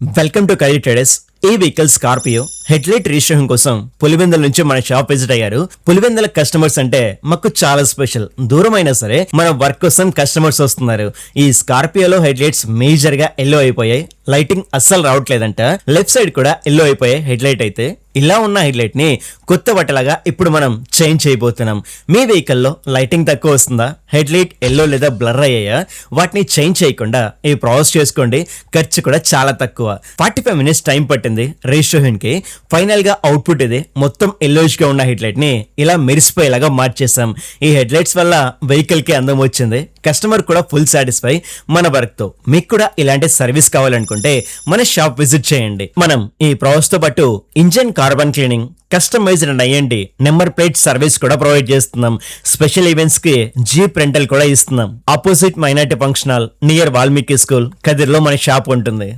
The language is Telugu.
Welcome to Kyrie traders. ఈ వెహికల్ స్కార్పియో హెడ్లైట్ రిజిస్ట్రేషన్ కోసం పులివెందుల నుంచి మన షాప్ విజిట్ అయ్యారు. పులివెందుల కస్టమర్స్ అంటే మాకు చాలా స్పెషల్. దూరం అయినా సరే మన వర్క్ కోసం కస్టమర్స్ వస్తున్నారు. ఈ స్కార్పియోలో హెడ్లైట్స్ మేజర్ గా ఎల్లో అయిపోయాయి, లైటింగ్ అస్సలు రావట్లేదంట. లెఫ్ట్ సైడ్ కూడా ఎల్లో అయిపోయాయి హెడ్లైట్ అయితే. ఇలా ఉన్న హెడ్లైట్ ని కొత్త బట్టలాగా ఇప్పుడు మనం చేంజ్ చేయబోతున్నాం. మీ వెహికల్లో లైటింగ్ తక్కువ వస్తుందా, హెడ్లైట్ ఎల్లో లేదా బ్లర్ అయ్యాయా, వాటిని చేంజ్ చేయకుండా ఈ ప్రాసెస్ చేసుకోండి. ఖర్చు కూడా చాలా తక్కువ. 45 మినిట్స్ టైం పట్టింది రిజిస్ట్రేషన్ కి. ఫైనల్ గా అవుట్పుట్ ఇది. మొత్తం ఎల్లోయిష్ గా ఉన్న హెడ్లైట్ ని ఇలా మెరిసిపోయేలాగా మార్చేసాం. ఈ హెడ్లైట్స్ వల్ల వెహికల్ కి అందం వచ్చింది. కస్టమర్ కూడా ఫుల్ సాటిస్ఫై మన వర్క్ తో. మీకు కూడా ఇలాంటి సర్వీస్ కావాలనుకుంటే మన షాప్ విజిట్ చేయండి. మనం ఈ ప్రాసెస్ తో పాటు ఇంజన్ కార్బన్ క్లీనింగ్, కస్టమైజ్డ్ అయ్యండి నెంబర్ ప్లేట్ సర్వీస్ కూడా ప్రొవైడ్ చేస్తున్నాం. స్పెషల్ ఈవెంట్స్ కి జీప్ రెంటల్ కూడా ఇస్తున్నాం. Opposite minority function hall near Valmiki school, కదిర్లో మన షాప్ ఉంటుంది.